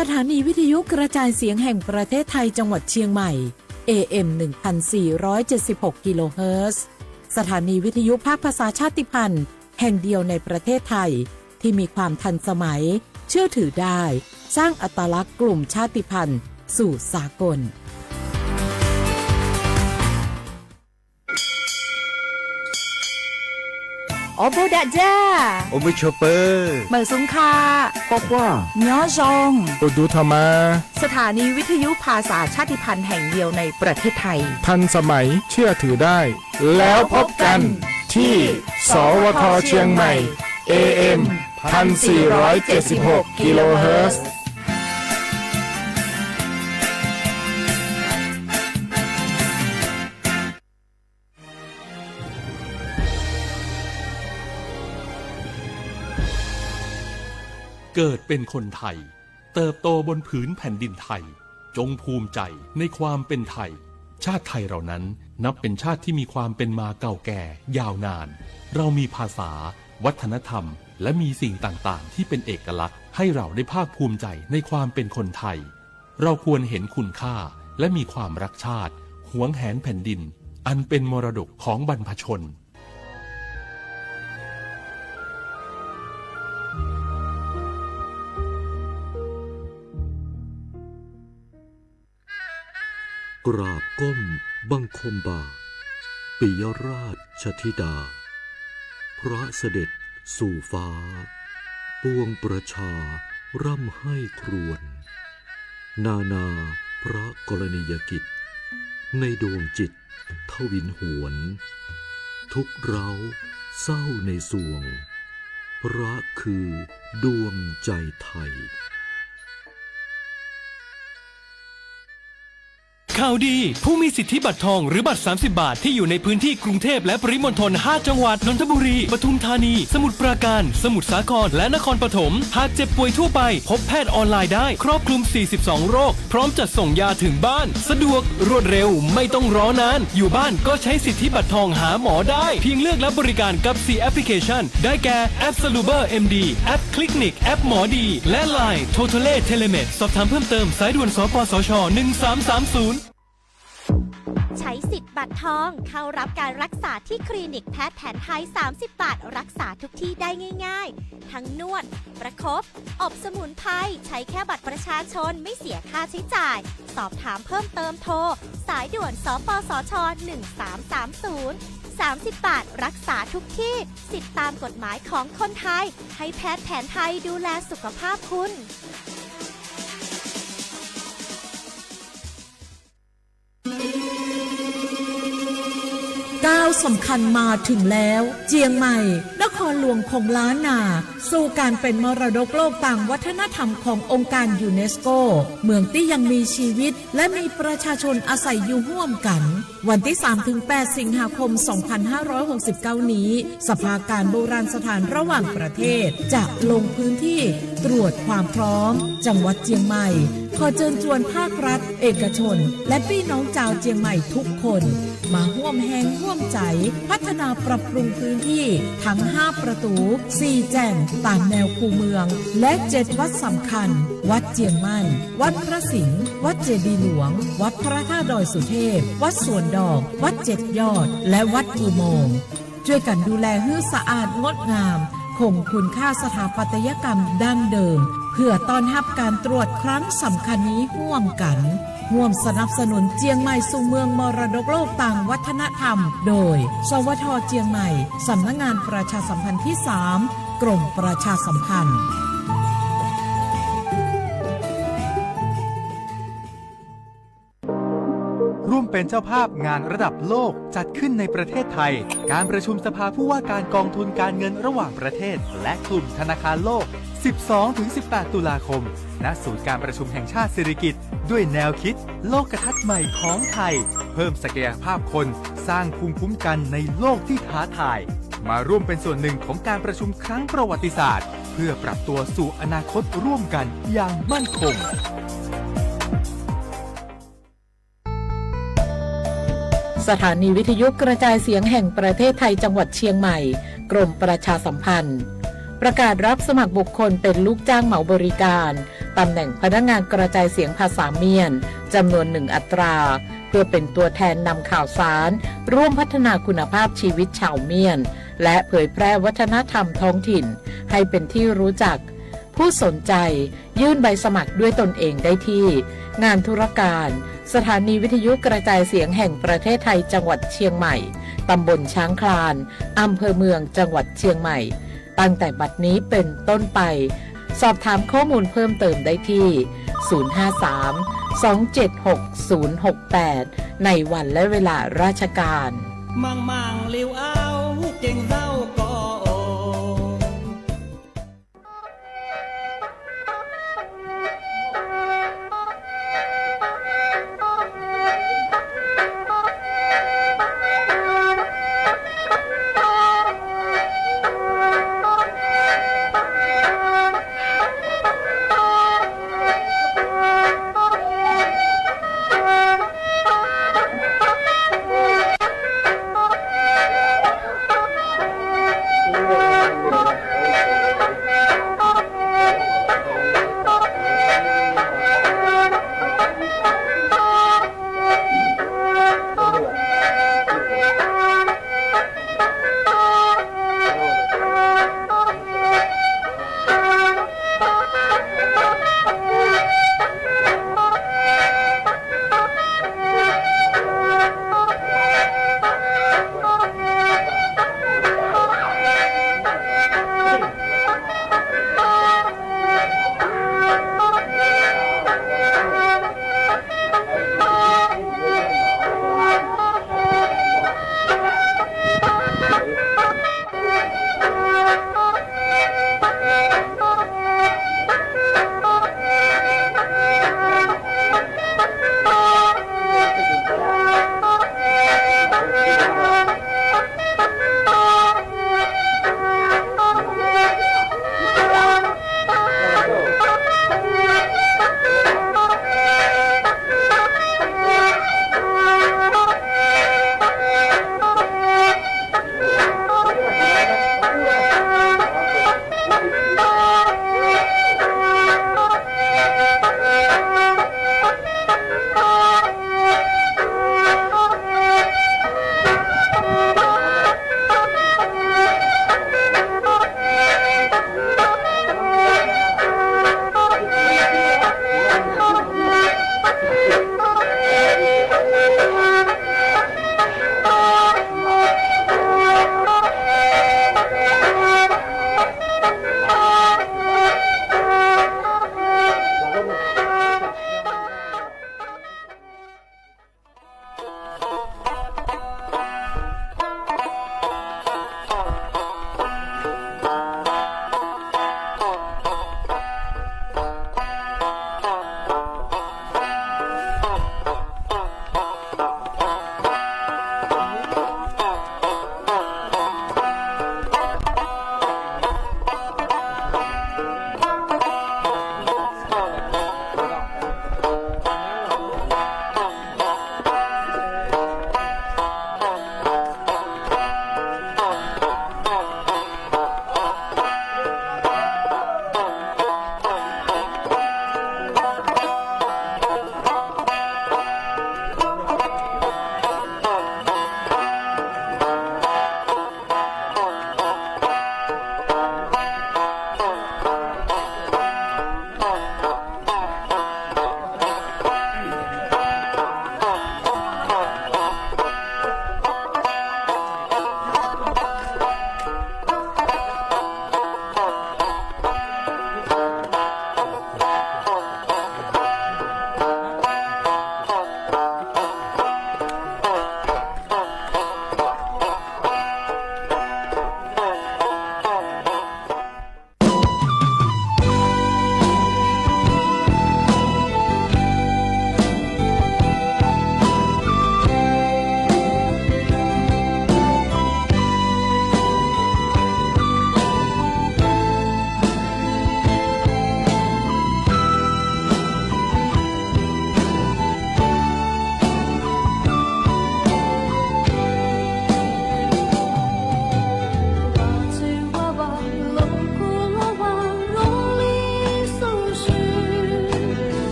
สถานีวิทยุกระจายเสียงแห่งประเทศไทยจังหวัดเชียงใหม่ AM 1476 กิโลเฮิรตซ์สถานีวิทยุภาคภาษาชาติพันธุ์แห่งเดียวในประเทศไทยที่มีความทันสมัยเชื่อถือได้สร้างอัตลักษณ์กลุ่มชาติพันธุ์สู่สากลโอโบดะจ้าโอมิชเปอร์เมอร์ซุงคาปอกว่าเนื้อจงโอดูธรรมาสถานีวิทยุภาษาชาติพันธุ์แห่งเดียวในประเทศไทยทันสมัยเชื่อถือได้แล้วพบกันที่สวทเชียงใหม่ AM 1476 กิโลเฮิรตซ์เกิดเป็นคนไทยเติบโตบนผืนแผ่นดินไทยจงภูมิใจในความเป็นไทยชาติไทยเรานั้นนับเป็นชาติที่มีความเป็นมาเก่าแก่ยาวนานเรามีภาษาวัฒนธรรมและมีสิ่งต่างๆที่เป็นเอกลักษณ์ให้เราได้ภาคภูมิใจในความเป็นคนไทยเราควรเห็นคุณค่าและมีความรักชาติหวงแหนแผ่นดินอันเป็นมรดกของบรรพชนกราบก้มบังคมบาทปิยราชธิดาพระเสด็จสู่ฟ้าปวงประชาร่ำให้ครวญนานาพระกรณียกิจในดวงจิตทวินหวนทุกเร้าเศร้าในสวงพระคือดวงใจไทยข่าวดีผู้มีสิทธิบัตรทองหรือบัตร30 บาทที่อยู่ในพื้นที่กรุงเทพและปริมณฑล5 จังหวัดนนทบุรีปทุมธานีสมุทรปราการสมุทรสาครและนครปฐมหากเจ็บป่วยทั่วไปพบแพทย์ออนไลน์ได้ครอบคลุม42โรคพร้อมจัดส่งยาถึงบ้านสะดวกรวดเร็วไม่ต้องรอนานอยู่บ้านก็ใช้สิทธิบัตรทองหาหมอได้เพียงเลือกรับบริการกับ 4 แอปพลิเคชันได้แก่แอป Saluber MD แอป Clinic แอปหมอดีและ LINE Totale Telemed สอบถามเพิ่มเติมสายด่วนสปสช1330ใช้สิทธิ์บัตรทองเข้ารับการรักษาที่คลินิกแพทย์แผนไทย30 บาทรักษาทุกที่ได้ง่ายๆทั้งนวดประคบอบสมุนไพรใช้แค่บัตรประชาชนไม่เสียค่าใช้จ่ายสอบถามเพิ่มเติมโทรสายด่วนสปสช1330 30 บาทรักษาทุกที่สิทธิตามกฎหมายของคนไทยให้แพทย์แผนไทยดูแลสุขภาพคุณก้าวสำคัญมาถึงแล้วเจียงใหม่นครหลวงของล้านนาสู่การเป็นมรดกโลกต่างวัฒนธรรมขององค์การยูเนสโกเมืองที่ยังมีชีวิตและมีประชาชนอาศัยอยู่ร่วมกันวันที่ 3-8 สิงหาคม 2569 นี้สภาการโบราณสถานระหว่างประเทศจะลงพื้นที่ตรวจความพร้อมจังหวัดเจียงใหม่ขอเชิญชวนภาครัฐเอกชนและพี่น้องชาวเจียงใหม่ทุกคนมาร่วมแรงร่วมใจพัฒนาปรับปรุงพื้นที่ทั้ง5ประตู4แจ่งตามแนวคูเมืองและ7วัดสำคัญวัดเจียงมั่นวัดพระสิงห์วัดเจดีย์หลวงวัดพระธาตุดอยสุเทพวัดสวนดอกวัด7ยอดและวัดอุโมงค์ช่วยกันดูแลให้สะอาดงดงามคงคุณค่าสถาปัตยกรรมดั้งเดิมเพื่อต้อนรับการตรวจครั้งสำคัญนี้ร่วมกันร่วมสนับสนุนเจียงใหม่สู่เมืองมรดกโลกต่างวัฒนธรรมโดยสวทเจียงใหม่สำนักงานประชาสัมพันธ์ที่3กรมประชาสัมพันธ์ร่วมเป็นเจ้าภาพงานระดับโลกจัดขึ้นในประเทศไทยการประชุมสภาผู้ว่าการกองทุนการเงินระหว่างประเทศและกลุ่มธนาคารโลก 12-18 ตุลาคมณศูนย์การประชุมแห่งชาติสิริกิติ์ด้วยแนวคิดโลกทัศน์ใหม่ของไทยเพิ่มศักยภาพคนสร้างภูมิคุ้มกันในโลกที่ท้าทายมาร่วมเป็นส่วนหนึ่งของการประชุมครั้งประวัติศาสตร์เพื่อปรับตัวสู่อนาคตร่วมกันอย่างมั่นคงสถานีวิทยุกระจายเสียงแห่งประเทศไทยจังหวัดเชียงใหม่กรมประชาสัมพันธ์ประกาศรับสมัครบุคคลเป็นลูกจ้างเหมาบริการ ตำแหน่งพนักงานกระจายเสียงภาษาเมียนจำนวน1 อัตรา เพื่อเป็นตัวแทนนำข่าวสารร่วมพัฒนาคุณภาพชีวิตชาวเมียนและเผยแพร่วัฒนธรรมท้องถิ่นให้เป็นที่รู้จักผู้สนใจยื่นใบสมัครด้วยตนเองได้ที่งานธุรการสถานีวิทยุกระจายเสียงแห่งประเทศไทยจังหวัดเชียงใหม่ตำบลช้างคลานอำเภอเมืองจังหวัดเชียงใหม่ตั้งแต่บัดนี้เป็นต้นไปสอบถามข้อมูลเพิ่มเติมได้ที่ 053-276-068 ในวันและเวลาราชการมังเลี้ยวเอาเก่งเศร้าก็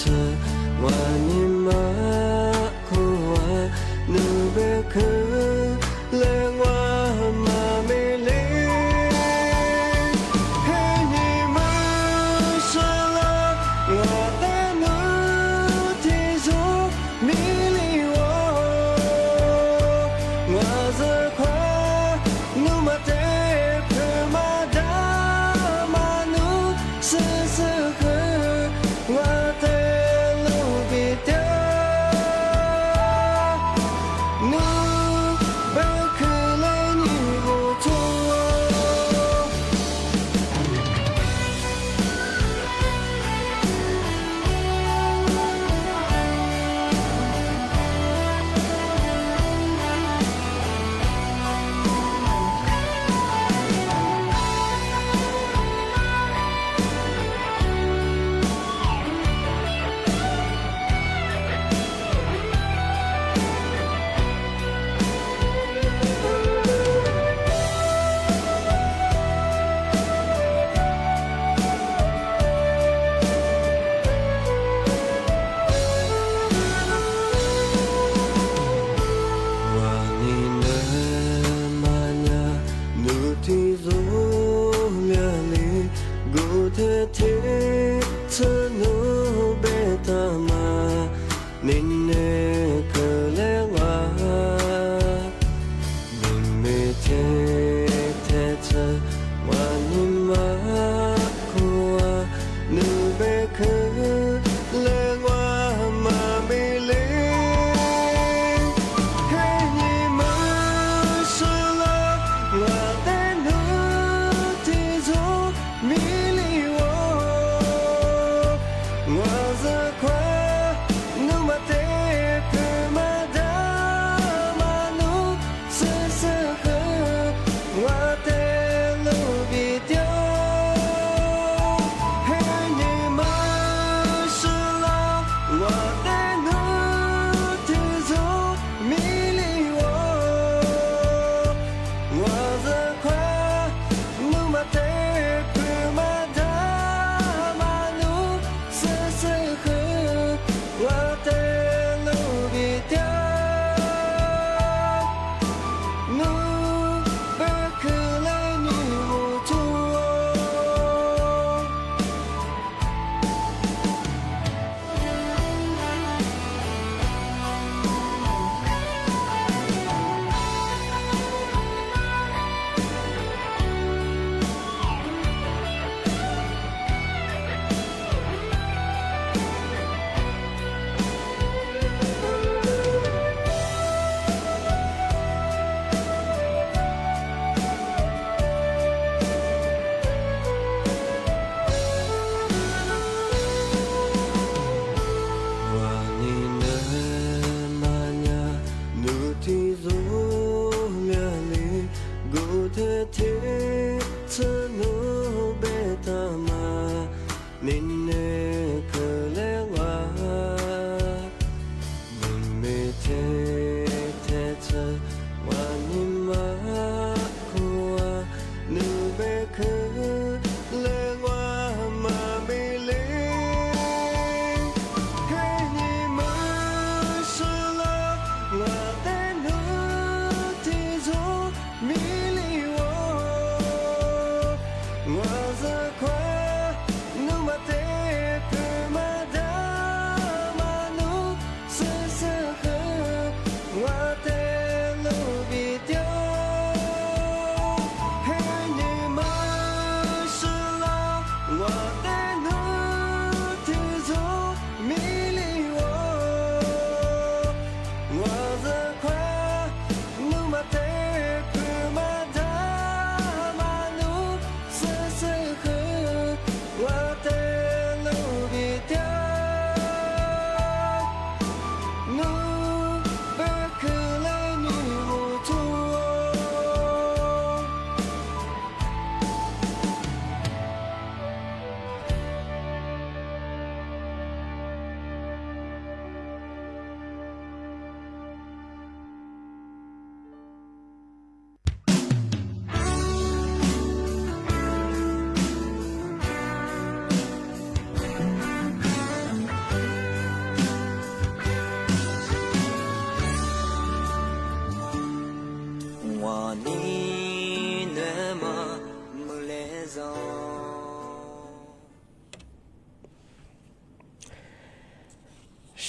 我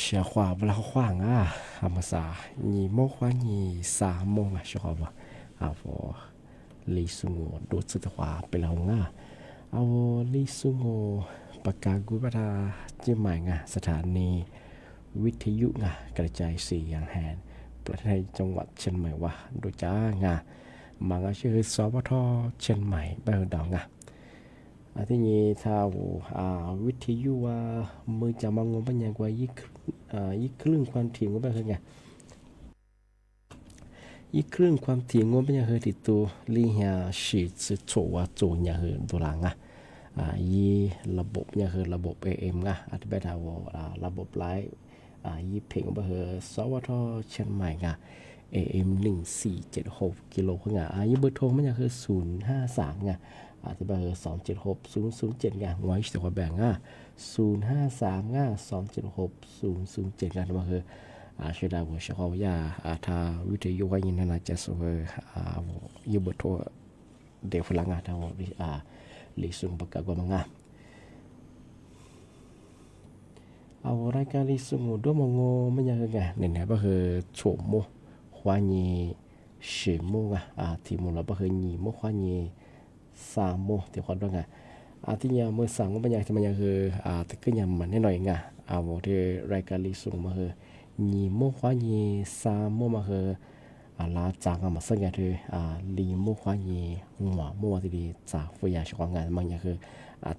小话不老晃啊，阿么啥，你莫话你啥梦啊，小话吧，啊我李苏我多次的话ไปแล้วง่ะเอาลิซูโงประกาศกุบัตาเจียงใหม่ง่ะสถานีวิทยุง่ะกระจายเสียงแห่งประเทศไทยจังหวัดเชียงใหม่ว่าโดยจ้างะมังชื่อสวทเชียงใหม่บ้านดาวง่ะที่นี้ถ้าวิทยุว่ามือจะมางงปัญญากว่ายี่ครึ่งความถี่ก็แบบไงยี่ครึ่งความถี่งบปัญญาเฮติดตัวลีเฮียสีจะโฉว่าโจญาเฮตัวหลังยี่ระบบเนี่ยคือระบบ AM อธิบายว่าระบบไลฟ์ยี่เพลงก็แบบสวทเชียงใหม่AM 1476กิโลเฮือยี่เบอร์โทรมันคือ053อธิบาย276 007ไว้สิว่าแบ่ง053 276 007มาคือช่วยได้บ่ช่วยเขาอย่าถ้าวิทยุว่ายินน่าจะสวยยี่เบอร์โทรเดี๋ยวฝรั่งถ้าว่าลิซุงปากกาก็มังเอารายการลิซุงด้วยมงมันยังไงเนี่ยก็คือโฉมโมควานีเฉมโมที่มุลก็คือนีโมควานีสามโมที่คนด้วยที่ยามเมื่อสั่งมันยังคือแต่ก็ยังมันนิดหน่อยเอาที่รายการลิซุงมาคือนีโมควานีสามโมมาคือลาจากมาสังเกตคือลีโมควานีหัวโมที่ดีจากฟุยาชกงานมันยังคือ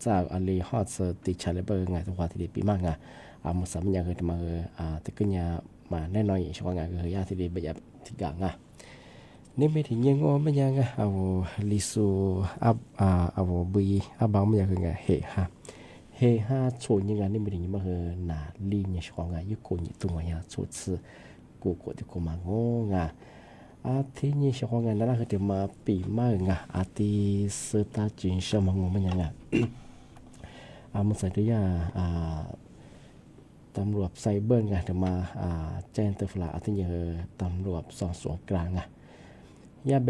จากลีฮอตติชาเลเบอร์งานตัวที่ดีปีมากมุสลิมยังคือมาแต่ก็ยังมาแน่นอนชกงานคือยาที่ดีแบบที่กลางนี่ไม่ถึงยังว่ามันยังเอาลิซูเอาบีบางมันยังคือเฮฮาโชนยังนี่ไม่ถึงมาคือหนาลีเนี่ยชกงานยุคนี้ตัวยังโชดซื้อกูกดที่กูมางที่นี่ชาวงานนั่นคือจะมาปีมากที่สตาร์จินชมังมันยังมันใส่ตัวอย่างตำรวจไซเบอร์จะมาแจ้งเตือนที่นี่ตำรวจสอบสวนกลางยาเ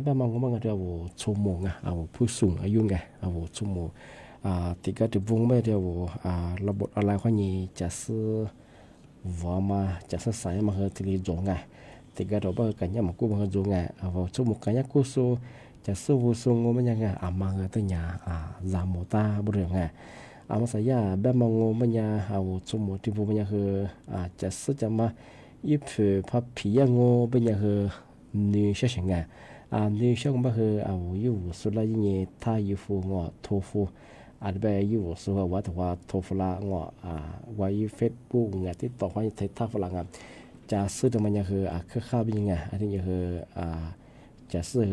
บมังมันก็จะชั่วโมงผู้สูงอายุชั่วโมงที่ก็จะวงไม่เดียวระบบอะไรข้อนี้จะซื้อว่ามาจะใส่มาคือที่จงที่ก็เราบอกกันยังมากู้มาจงชั่วโมงกันยังกู้สู้จะสู้สู้งมันยังมาคือตัวอย่างจามตาบริเวณมาใส่ยาแบบมองมันยังชั่วโมงที่พวกมันยังคือจะซื้อจะมายิบพับผียังเป็นยังคือนิวเชื่อไงนิวเชื่อมันคืออยู่สุดละยิ่งท่าอยู่ฟูโทฟูอาจจะอยู่ส่วนว่าแต่ว่าโทรฝรั่งไว้เฟซบุ๊กที่ต่อไปใช้ท่าฝรั่งจะซื้อแต่มันยังคือค่าเป็นยังไงอันนี้คือจะซื้อ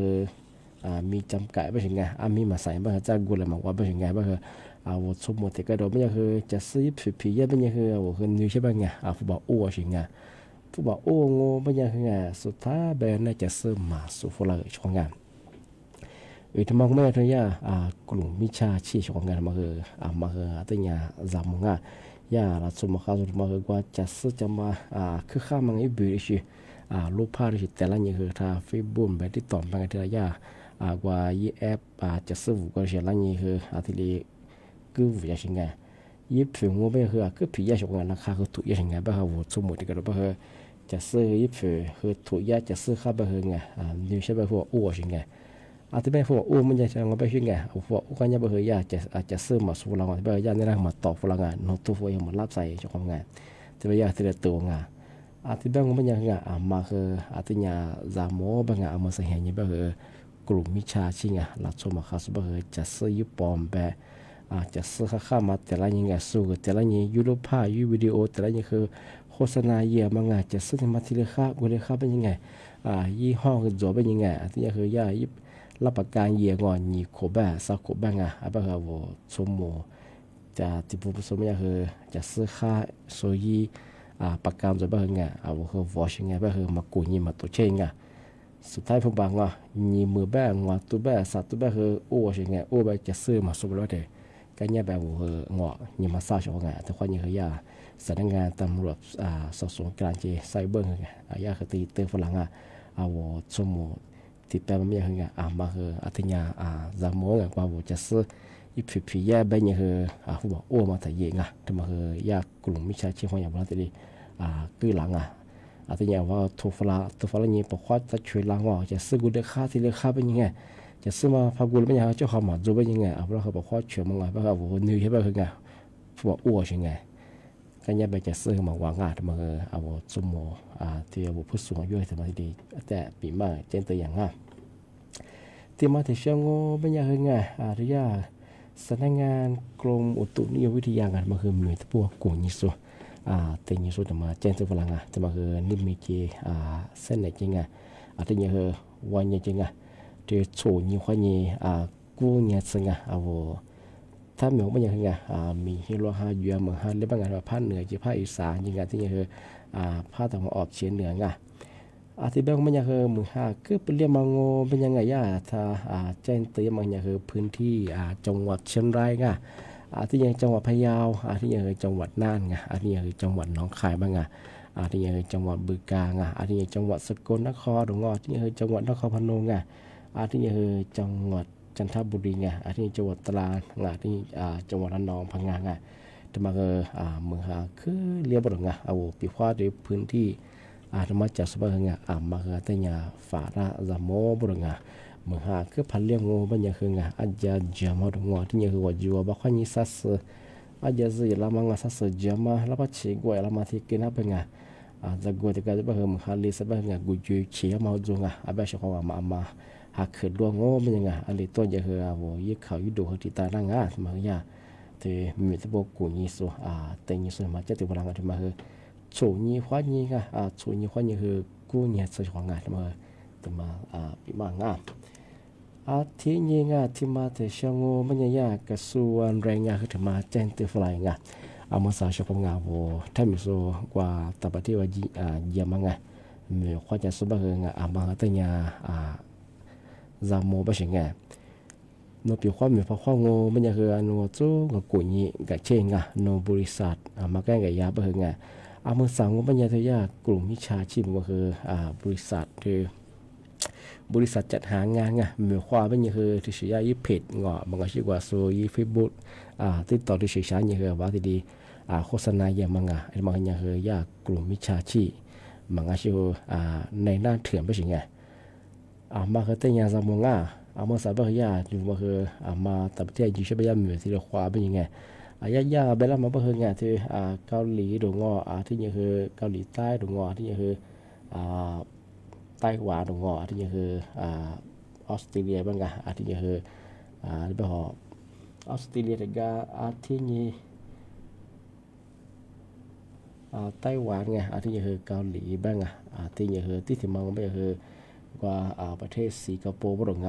มีจำกัดเป็นยังไงมีมาใส่บ้างจะกูเลยมาว่าเป็นยังไงบ้างคือว่าสมมติก็โดนเป็นยังคือจะซื้อผีๆเป็นยังคือนิวใช่ป่ะไงฟุตบอลอ้วนใช่ไงฟุตบอลอ้วนงูเป็นยังไงสุดท้ายแบรนด์น่าจะซื้อมาสู่ฝรั่งช่วงงานทำไมไม่ถึงกลุ่มมิชาชีพของงานมาคือตัวอย่างจำงเราสมมติมาคือว่าจะซื้อจะมาคือข้ามันอีบุยชิรูปภาพที่แต่ละอย่างคือถ้าเฟซบุ๊กแบบที่ต่อไปกันทีละอย่างว่าแอปจะซื้อก็เสียละอย่างคือที่เรียกกู้วิชาไงยิบถึงว่าไม่คือผียาชงงานราคาคือถูกยาชงงานบ้าหัวสมมติกันบ้าคือจะซื้อยิบคือถูกยาจะซื้อข้าบ้าคือไงนิวใช่บ้าหัวอ้วนใช่ไงที่เป็นพวกมันจะงอไปช่วยไงพวกกันยังไม่เคยอยากจะซื้อมาสู่เราที่เป็นยาในร่างมาต่อฝรั่งโน้ตตัวพวกยังมารับใส่เจ้าของงานที่เป็นยาที่เป็นตัวงานที่เป็นมันยังมาคือที่ยาจามอบางมาใส่เห็นยังเป็นกลุ่มมิชาชิงหลักสมคาสุบจะซื้อยุปอมแบบจะซื้อข้ามาแต่ละยังสู้แต่ละยังยูโรพายูวิดีโอแต่ละยังคือโฆษณาเยี่ยมงจะซื้อมาที่ราคากูราคาเป็นยังไงยี่ห้อคือจบเป็นยังไงที่ยังคือยายิบรับประกันเยี่ยงนี่ขบสักขบแบบว่าสมมจะที่ผู้สมัยคือจะซื้อค่าโซยีประกันจะแบบคือวอชแบบคือมากุยมาตัวเชงสุดท้ายผมบอกนี่มือแบบตัวแบบสัตว์ตัวแบบคือโอ้แบบจะซื้อมาสุบแล้วเด็กก็เนี่ยแบบคือนี่มาสร้างช่องแต่คนนี้คือยาสำนักงานตำรวจสอบสวนกลางไซเบอร์ยาคือตีเตอฝรั่งสมมที่แปลว่าไม่ยังมาคือที่ยาจามงว่าจะซื้อ อีผีแย่ไปเนี่ยคือผู้บอกโอ้มาแต่เองทำไมคือยากกลุ่มมิชฌาชีพของอย่างนั้นตีคือหลังแต่เนี่ยว่าทุกฝรั่งเนี่ยบอกว่าจะช่วยหลังว่าจะซื้อกูได้ค่าที่เลือกค่าเป็นยังไงจะซื้อมาพากูเป็นยังไงเจ้าของหมาจูเป็นยังไงเพราะเขาบอกว่าช่วยมึงไงเพราะเขาบอกนิวใช่ไหมคือไงผู้บอกอ้วใช่ไงก็เนี่ยไปจะซื้อมาวางทำไมเอาสมมที่เอาผู้สูงอายุทำไมดีแต่ปีใหม่เจนตัวอย่างที่มาที่เชียงโง่เป็นยังไงที่ยาสำนักงานกรมอุตุนิยมวิทยาการมาคือหน่วยที่พวกกูนิสุแต่ยิสุแต่มาเจนตัวฝรั่งแต่มาคือนิมิตเส้นไหนจริงแต่เนี่ยคือวันเนี่ยจริงที่โฉนิควานี่กูเนี่ยซึ่งถ้าเหมือนเป็นยังไงมีฮิโรฮาเยเหมือนฮาเรียกว่าไงภาคเหนือจีภาคอีสานจริงที่เนี่ยคือภาคตะวันออกเฉียงเหนือที่แบบมันยังคือมือคือเป็นเรียกมังโงเป็นยังไงถ้าแจ้งเตือนมันยังคือพื้นที่จังหวัดเชียงรายที่ยังจังหวัดพะเยาที่ยังจังหวัดน่านที่ยังจังหวัดหนองคายบ้างที่ยังจังหวัดบึงกาฬที่ยังจังหวัดสกลนครที่ยังจังหวัดนครพนมที่ยังจังหวัดจันทบุรีที่ยังจังหวัดตราดที่จังหวัดระนองพังงาแต่มาคือมือคือเรียบร้อยเอาปีกว่าในพื้นที่ธรรมจักรสบายมาคือแต่ยาฝาระจามโบรมือคือพันเลี้ยงงูเป็นยังคืออาจจะจามดงที่ยังคือว่าจัวบักขณีสัสอาจจะสิละมังสัสจามาแล้วก็ฉีกวยละมาที่กินเป็นจะกวยที่ก็จะเป็นมือลิสเป็นกุยเฉียมาจงอาแบบเฉพาะมาหากเกิดดวงงูเป็นยังอันนี้ตัวยังคือว่ายึดเขายึดดูเขาที่ตาร่างมาเนี่ยที่มีที่บอกกุญิสุแต่ญิสุมาจะติดพลังที่มาคือโฉนีขวานีโฉนีขวานีคือกูเนี่ยสวยงามมาแต่มาปีมางที่นี่ที่มาแต่เชียงโง่มันยังกระทรวงแรงงานคือถึงมาแจ้งเตือนฝ่ายเอามาสาวชาวงานโวถ้ามีโซกว่าตบที่ว่าเยี่ยมมีข้อจะสุบะเฮมาแต่ยาจามโมบะเชงโนปีความมีพอข้องูมันยังคืออนุจูกับกุญิกับเชงโนบริษัทมาแก้กับยาบะเฮเอามาสั่งว่ามันยังที่กลุ่มวิชาชีพก็คือบริษัทคือบริษัทจัดหางานมีความเป็นยังคือที่ชื่อยี่เพจบางก็ชื่อว่าโซยี่เฟซบุ๊กติดต่อที่ชื่อช้างยังคือว่าที่ดีโฆษณาอย่างบางบางยังคือกลุ่มวิชาชีพบางก็ชื่อในหน้าเถื่อนไปสิไงมาคือแต่ยังสมองมาสาบะอยู่มาคือมาตับเที่ยยิ่งช่วยยังมีที่เราความเป็นยังไงยาเบลล่ามาเพิ่งที่เกาหลีดงที่ยังคือเกาหลีใต้ดงที่ยังคือไต้หวันดงที่ยังคือออสเตรเลียบ้างที่ยังคือแบบออสเตรเลียแต่ก็ที่นี่ไต้หวันที่ยังคือเกาหลีบ้างที่ยังคือที่มองไม่คือว่าประเทศสิงคโปร์บ้าง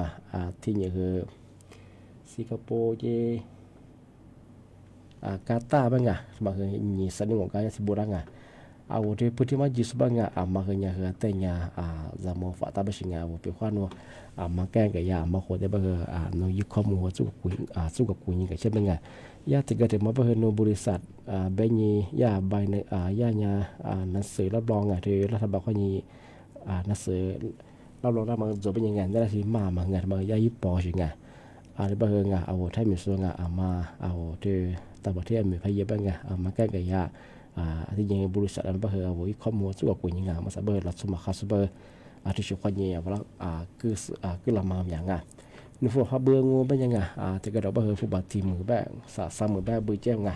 ที่ยังคือสิงคโปร์กาตาบ้างบางทีมีสัญญาณการที่บุรังเอาที่พื้นที่มาจิสบ้างมาคือเนี่ยคือแต่เนี่ยจามฟ้าตาเป็นสิ่งว่าเป็นข้อนู้มาแก้กับยามาโคได้บ้างน้อยยึดข้อมูลสู้กับกุญกับเช่นบ้างยาติดกันแต่มาเป็นโนบริษัทเบญียาใบในยาเนี่ยหนังสือรับรองที่รัฐบาลเขามีหนังสือรับรองได้มาจบเป็นยังไงได้ที่มาไงมายาญี่ปุ่นสิ่งอะไรบ้างเอาไทยมีส่วนมาเอาที่ต่างประเทศมีพายบ้างมาแก้กับยาที่ยังบริษัทอันบ้างเอาข้อมูลสู้กับกุญมาสับเบอร์ลัดสมัครสับเบอร์ที่ชุกคนเนี่ยว่าคือละมาอย่างนึกว่าเบื่องูเป็นยังไงแต่ก็เราบ้างผู้บาดทีมือแบบสามมือแบบเบื่อเจ้า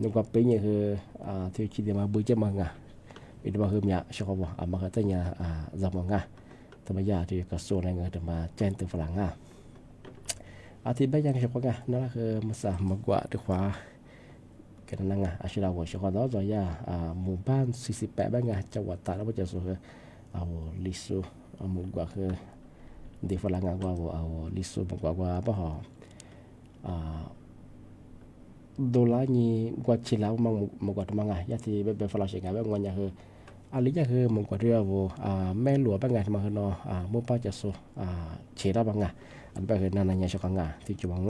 นึกว่าเป็นยังคือที่คิดมาเบื่อเจ้ามังอีกบ้างคือเนี่ยชอบว่ามาแต่เนี่ยจำมังธรรมยาที่กระทรวงแรงงานจะมาแจ้งเตือนฝรั่งที่บ้านยังชอบนั่นคือมาสามากว่าที่ขวากันนั่งอาชีพเราชอบแล้วจะหมู่บ้าน48บ้านจังหวัดตากแล้วก็จะสุดเอาลิสุหมู่กว่าคือเด็กฝรั่งว่าเอาลิสุหมู่กว่าป่ะฮะดอลลาร์นี่กว่าชิลาวมันกว่าทำไงยาที่เป็นฝรั่งเสียงแบบวันนี้คืออันนี้คือมันกว่าเรื่องว่าแม่หลวงบ้างทำไมคือเนาะมุ่งเป้าจะสุเชื่อบ้างอันเป็นคือนั่นเนี่ยชอบที่จุบัง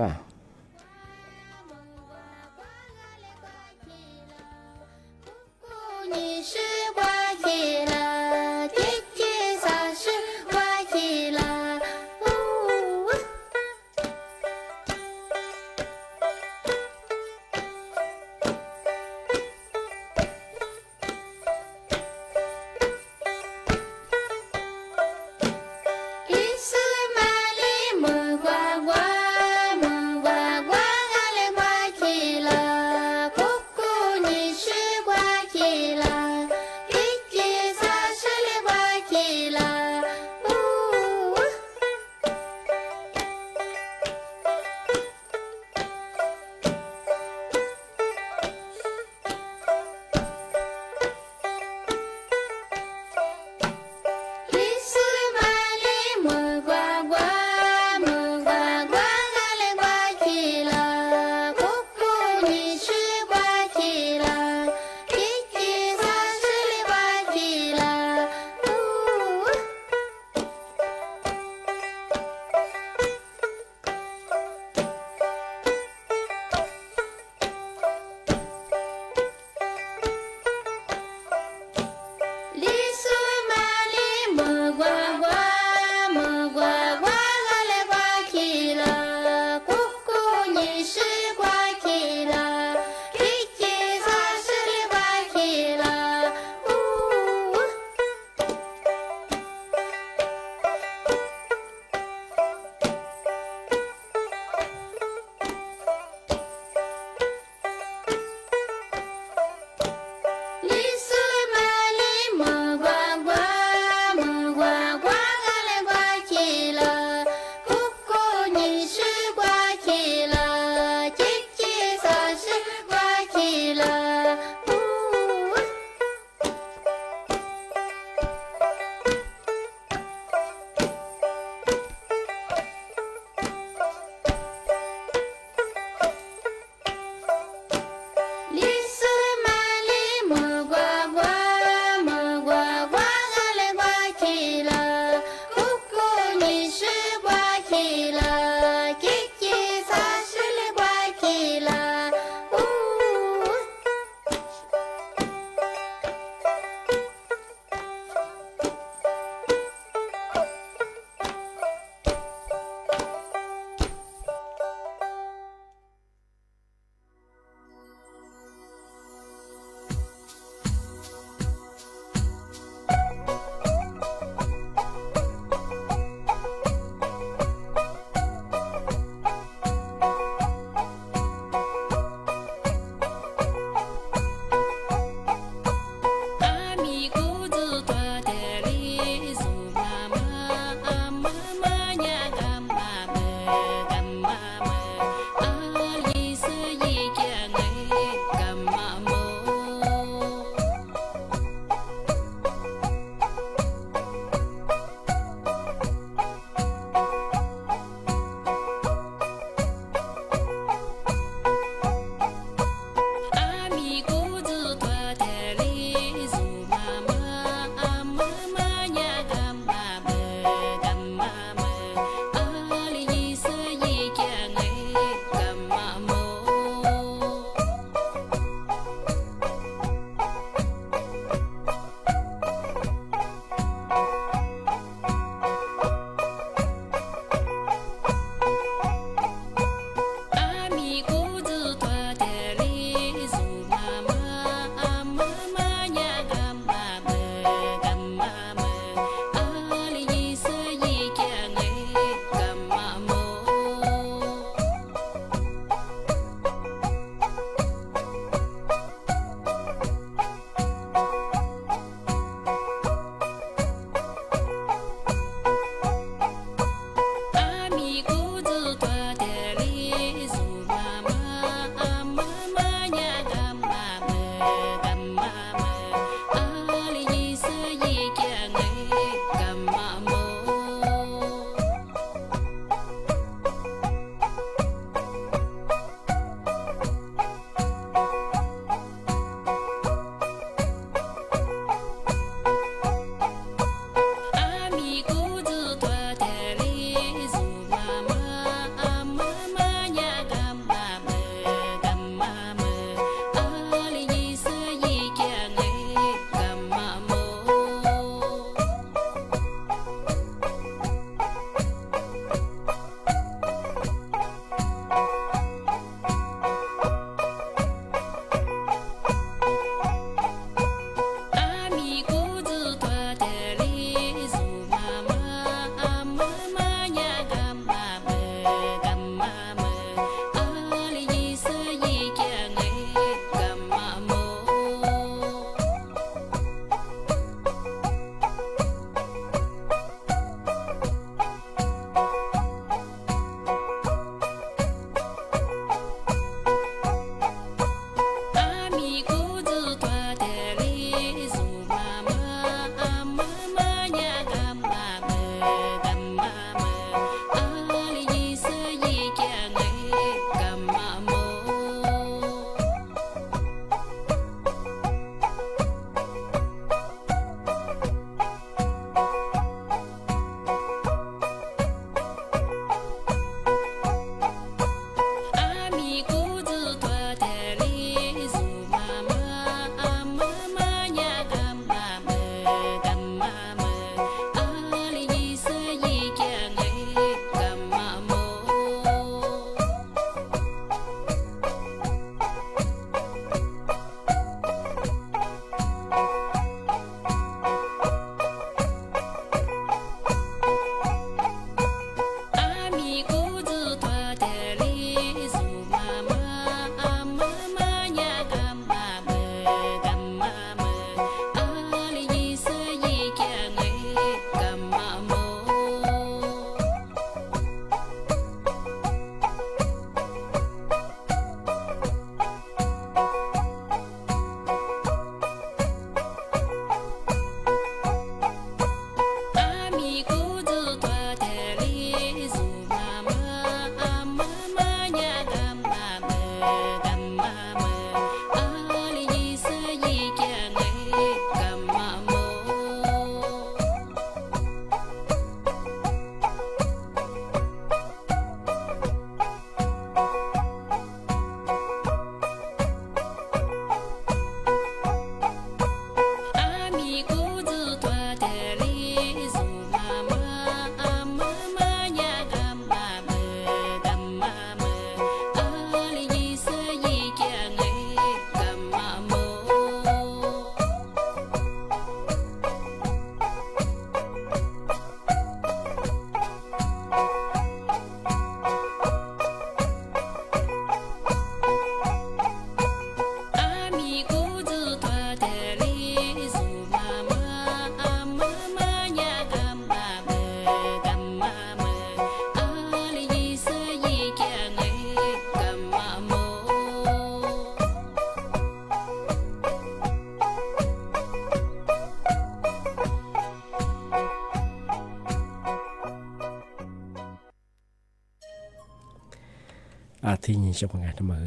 ที่นี่ช่วงงานทำมา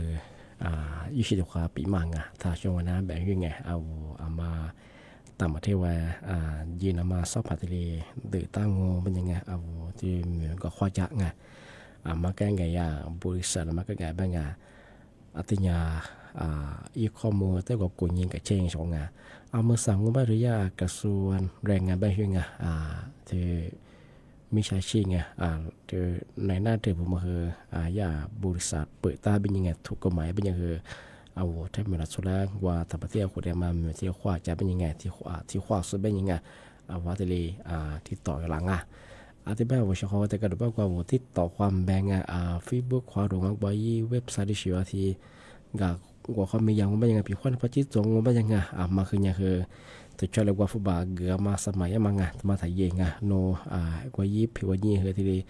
ยุชิดควาปีมังถ้าช่วงนั้นแบบยังไงเอามาตามมาเที่ยวยืนมาสอบผัดเลยเดือดตั้งงูเป็นยังไงเอาที่เหมือนกับข้อจักไงมาแก้ไงบริษัทมาแก้ไงบ้างที่นี่อีกข้อมูลแต่ก็กุญยิงกับเชงช่วงงานเอามาสั่งว่าหรือกระทรวงแรงงานบ้างยังไงที่มีชาชีไงที่ในหน้าที่ผมคือบริษัทเปิดตาเป็นยังไงถูกกฎหมายเป็นยังไงเอาถ้ามีรัฐสุราว่าถ้าประเทศคนเดียวมาที่ขวาจะเป็นยังไงที่ขวาสุดเป็นยังไงว่าทะเลที่ต่อหลังที่แบบว่าเขาแต่ก็ดูว่าว่าที่ต่อความแบ่งFacebook ขวาตรงนั้นว่าเว็บไซต์ที่ชื่อว่าที่ว่าเขามีอย่างว่าเป็นยังไงปีควันพระจิตจงว่าเป็นยังไงมาคือยังคือตัวช่วยเรียกว่าฟุตบอลเกือมาสมัยมังมาถ่ายเองโนกว่ายิบผิวยี่เฮทีเดีย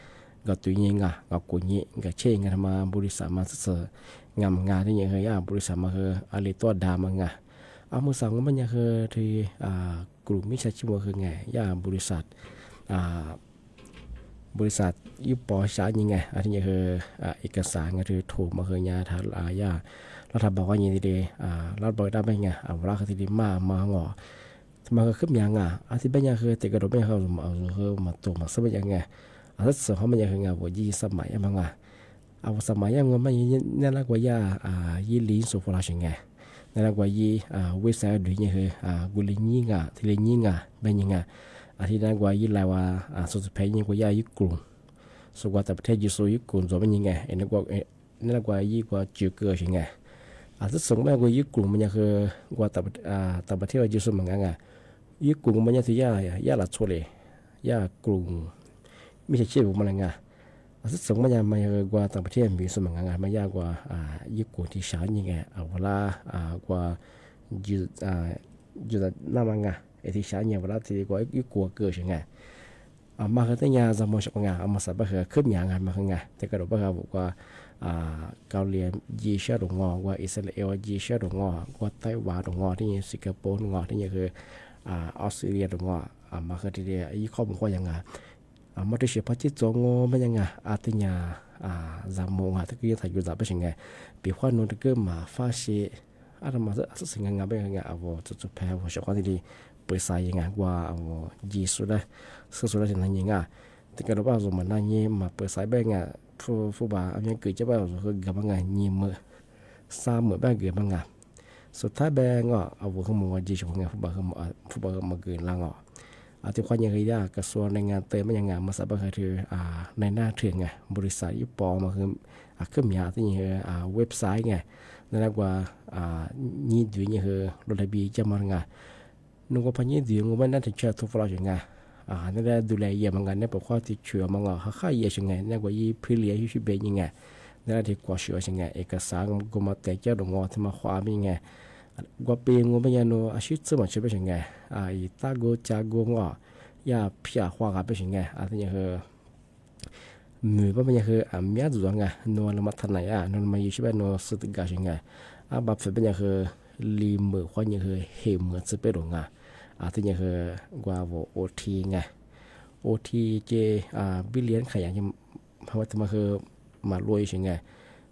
ก็ตัวยิงก็กุญยิก็เช่งมาบริษัทมาเสงงานที่ยังเฮียบริษัทมาคืออะไรตัวดามังเอามือสั่งว่ามันยังคือที่กลุ่มมิชชั่นว่าคือไงบริษัทยุบปอชายังไงอันนี้คือเอกสารก็คือถูกมาคือยาทาเราทำบอกว่าอย่างนี้ดีเราบอกได้ไหมไงเวลาที่ดีมาหงอมาก็ขึ้นยังที่เป็นยังคือติดกระโดดไม่เข้ามาตัวมาสักยังไงถ้าเสือเขามันยังคือไงว่ายี่สมัยมั้งเอาสมัยยังมันนั่นละกว่ายยี่ลิ้นสุฟราชไงนั่นละกว่ายี่เวสต์ดูยังคือกุลิญิงที่ลิญิงเป็นยังไงที่นั่นกว่ายี่ลายว่าสุดท้ายยังกว่ายุคกลุ่มสุดกว่าแต่ประเทศยูโซยุคกลุ่มจะเป็นยังไงนั่นละกว่ายี่กว่าจืดเกลือใช่ไงถ้าสมมติว่ายุคกลุ่มมันยังคือกว่าแต่ประเทศยูโซเหมือนกันยุคกลุ่มมันยังที่ยาละชัวเลยยากลุ่มไม่ใช่เชื่อผมมันไงสมมติมันกว่าต่างประเทศมีสมังงานมันยากกว่าญี่ปุ่นที่ช้ายังไงเวลากว่าอยู่น้ำมันไงที่ช้าเนี่ยเวลาที่กว่าญี่ปุ่นเกิดยังไงมาคือตั้งยาสมองชักงานมาสับไปคือขึ้นอย่างงานมาคือไงแต่ก็รู้ว่าเขาบอกว่าเกาหลียีเชื่อตรงงอว่าอิสราเอลยีเชื่อตรงงอว่าไต้หวันตรงงอที่สิงคโปร์ตรงงอที่นี่คือออสเตรเลียตรงงอมาคือที่เดียยี่ข้อมูลว่ายังไงมาดูเฉพาะที่จงงมันยังไงที่นี่จำมองที่คือถ่ายอยู่จับไปยังไงปีขวัญนู้นที่ก็มาฟาชีมาสิ่งงานไปยังไงจุดแพ้ว่าเฉพาะที่ดีเปิดสายยังไงว่ายีสุดเลยสุดเลยที่นั่นยังไงแต่ก็รู้ว่าสมัยนั้นยี่มาเปิดสายไปยังไงผู้บ่าวยังเกิดจะว่าคือกับงานยี่มือ3มื้อบ้างเกิดบางงานสุดท้ายแบงเขามองว่าจีชงไงผู้บ่าวมาเกินล่างที่ความยังไงกระทรวงแรงงานเติมมันยังไงมาสับก็คือในหน้าถึงไงบริษัทยุปอมาคือขึ้นยาที่นี่คือเว็บไซต์ไงนั่นแหละว่านี่ดูนี่คือรถบีจะมาไงนุ่งก็พันยี่ดูงมันนั่นถึงเชื่อทุกฝ่ายยังไงนั่นแหละดูแลเยี่ยมงานเนี่ยปกติที่เชื่อมังค่าเยี่ยมยังไงนั่นว่ายี่พิเลียยี่ชิบเบยังไงนั่นแหละที่กว่าเชื่อยังไงเอกสารก็มาแต่เจ้าดงที่มาขวามีไงกว่าปีงูเป็นยังโนอาชีพสมัยชีวิตยังไงตาโกจากูยาพิจารณาไปยังไงที่นี่คือมือเป็นยังคือมีอะไรตัวไงโนเรามาทำไหนโนมาอยู่ชีวิตโนสุดกายังไงแบบเป็นยังคือลีมือความยังคือเหมือนสเปรย์ไงที่นี่คือกว่าโอทีไงโอทีเจบิลเลียนขยันยังเพราะว่ามันคือมารวยยังไง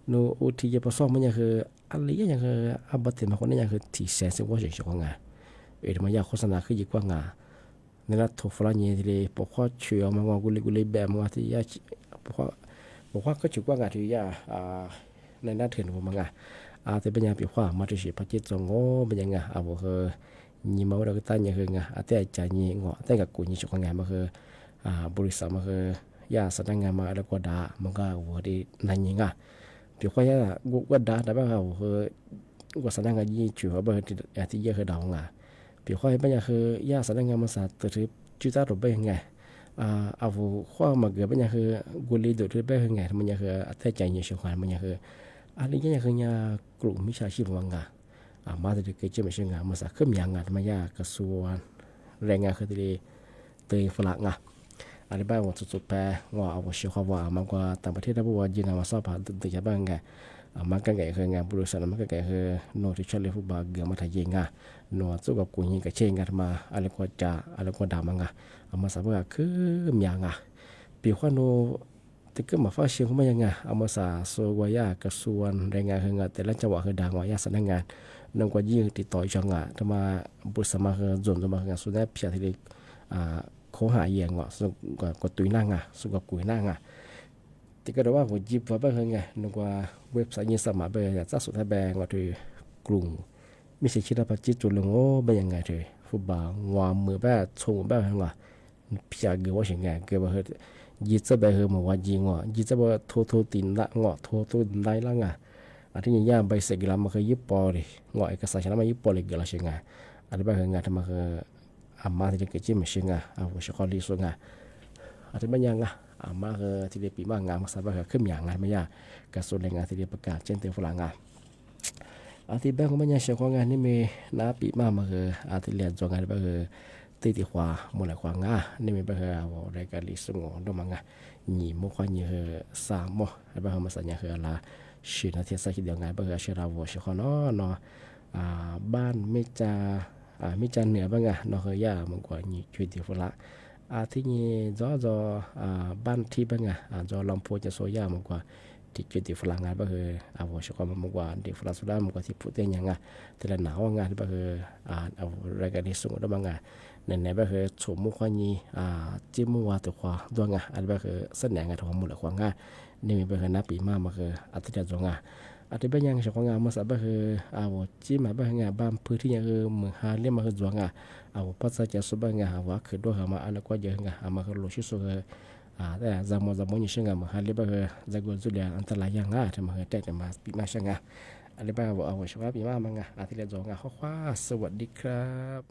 โนโอทีจะผสมมันยังคืออะไรอย่างคือบัตรมาคนนี้อย่างคือที่แสนสิบว่าเฉยๆไงมันอยากโฆษณาขึ้นยิ่งกว่างาในรัฐทุกฝรั่งเนี่ยที่เลยบอกว่าเชื่อมันว่ากุลีแบบมันที่ยาบอกว่าก็จุกว่างาที่ยาในหน้าถึงผมไงแต่เป็นยังปีว่ามาที่สิพัฒน์จงโง่เป็นยังไงบอกคือยี่มาเราก็ตั้งยังคือไงแต่ใจยี่งอแต่กับกูยี่จุกงานมาคือบริษัทมาคือยาสนับงานมาแล้วก็ด่ามันก็ว่าดีนั่นยังไงปีว่าย่ากูด่าแต่ว่าเขาคือกูสนับงานยี่จุกเขาเป็นที่เยอะคือดาวงาปีว่าเป็นยังคือยาสนับงานมาสัตว์ถือจุดตั้งรูปเป็นยังไงเอาข้อมาเกิดเป็นยังคือกูรีดูถือเป็นยังไงมันยังคือแต่ใจยี่จุกงานมันยังคืออะไรยังคือยากลุ่มมิชาชีพวังงามาถึงเกิดจะไม่ใช่งานมาสักขึ้นอย่างงานมายากระทรวงแรงงานคือที่เตยฝรั่งอะไรบ้างว่าสุดๆแปลว่าเอาเชื่อว่ามันก็ต่างประเทศได้บอกว่ายินมาสอบผ่านตึกจะบ้างไงมันก็ไงคืองานบริษัทมันก็ไงคือโน้ตที่เชื่อเลยผู้บาเกี่ยวมาถ่ายยิงโน้ตสู้กับกูยิงกับเชงกันมาอะไรก็จะอะไรก็ด่ามันมาสับว่าคืออย่างปีว่าโน้ต แต่ก็มาฟ้าเชียงเขาไม่ยังไงเอามาสาโซวายากระทรวงแรงงานเฮงแต่ละจังหวัดเฮดังวายาสำนักงานนำกว่ายิ่งติดต่อจังหวัดทำมาบุษมาเฮจนทำมาเฮสุนัขพิจารณาเขาหายอย่างว่าสุกตุยนั่งสุกกุยนั่งที่ก็ได้ว่าผมจีบว่าเป็นไงนึกว่าเว็บไซต์ยิ่งสมัครไปอยากจะสุดท้ายแบงว่าถือกลุ่มมีสิทธิ์ที่เราไปจิตจุดลงโอ้เป็นยังไงถือฟุตบอลงอมือแบบชงแบบไงว่าพิจารณาว่าอย่างไงเกี่ยวกับยีจะไปเหมือนว่ายิงยีจะว่าโทตินละงอโทได้ละไงอันที่ย่างไปเสกแล้วมันคือยิบปอดิงอเอกสารฉะนั้นมันยิบปอเลยกี่ละเชียงไงอันที่ไปเหงาทำมาคืออามาที่จะเกิดจิ้มเชียงไงเอาหัวชกอลีส่วนไงอันที่มันยังไงอามาคือที่เรียกปีมางานมาสบายขึ้นอย่างไรไม่ยากกระทรวงแรงงานที่เรียกประกาศเช่นเตียวฝรั่งงานอันที่แบงก์มันยังเชื่อว่างานนี้มีน้าปีมาคืออันที่เรียนจงงานไปคือตีขวาหมดหลายขวางนี่มีไปคือเอารายการลิสงอดมังหนีมุขวันยี่สามโมไปคือมาสัญญาคือละชีนที่สักทีเดียวไงไปคือเชื่อเราว่าเชื่อเขาเนาะบ้านไม่จาเหนือบ้างเนาะคือย่ามันกว่านี่ช่วยเดียวฝรั่งที่นี่จอบ้านที่บ้างจอลำพูจะโซย่ามันกว่าที่จุดที่ฝรั่งงานก็คือว่าชกมันกว่าที่ฝรั่งสุดามันกว่าที่พูดได้ยังแต่ละหนาวงานก็คือเอารายการที่ส่งได้บ้างในก็คือชมมุขนี้จิ้มมัวตัวขวาดวงอันก็คือเสนองานของมุลขวางนี่มีก็คือนับปีมามันคืออาทิตย์จงอาทิตย์เป็นยังชกงานมาสับก็คือจิ้มมาเป็นงานบ้านพื้นที่ยังคือเมืองฮาเรียมาคือจวงภาษาจะสุบังว่าคือด้วยมาอันก็เยอะมาคือโลชิสุแต่zamanนี่เชื่อมาฮาเรียคือจะกุจุเลียอันตรายยังทำมาคือแต่มาปีมาเชื่ออันนี้เป็นว่าชว่าปีมามังอาทิตย์จงข้อความสวัสดีครับ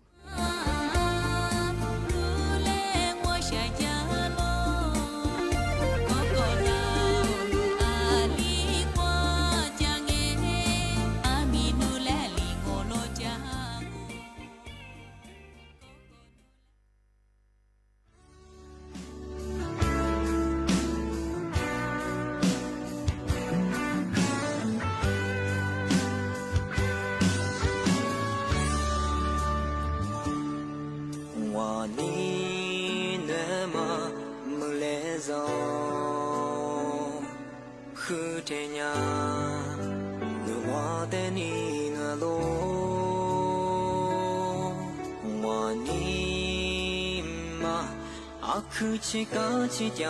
口がちや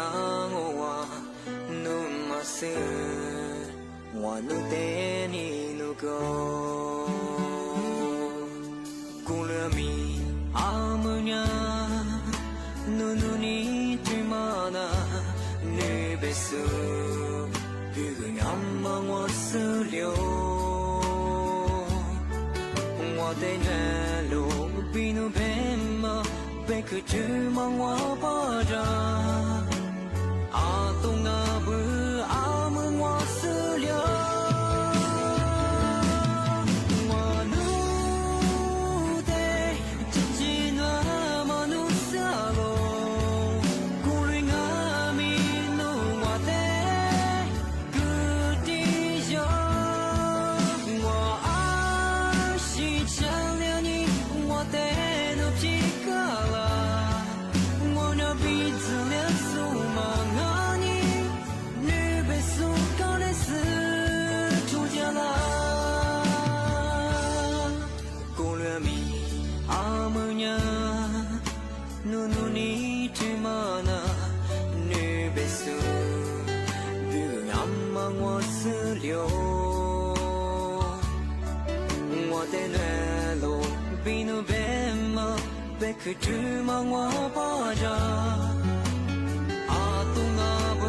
ごわぬますわぬてにぬごくらみあむにゃぬぬにちまなぬべすふぐにゃんまわすりょわてねろびぬべんま被可知忙我巴掌，东不门我死了，我努得自己那么努萨罗，古人阿弥努我得个地上，我爱是强了你，我得努皮卡拉。可知忙我巴掌，东不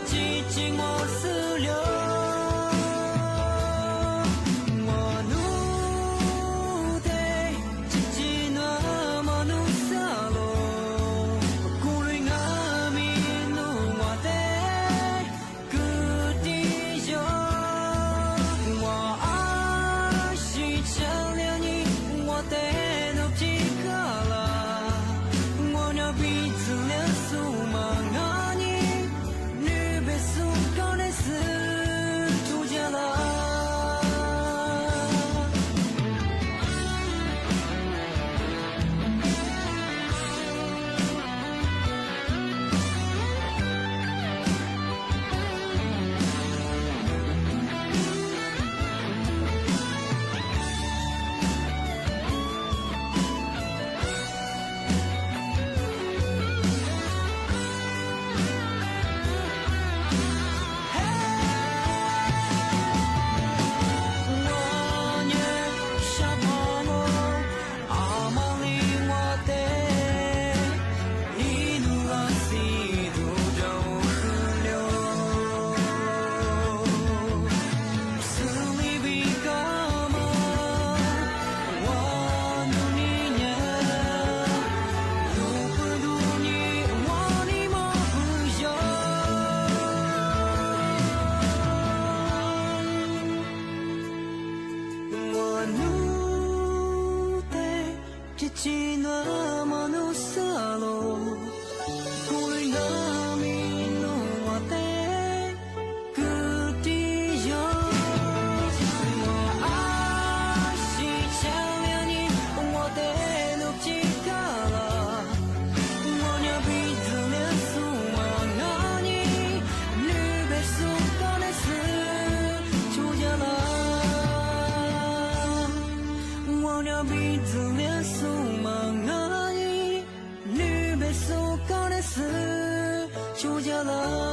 记起我死了，我努得自己那么努萨罗，古人阿弥努我得个地上，我爱是强了你，我得努皮卡拉。彼此连苏玛阿尼，女别苏高的斯。鼻子连数盲而已，你被所搞的事就假了。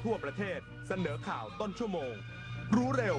ทั่วประเทศเสนอข่าวต้นชั่วโมงรู้เร็ว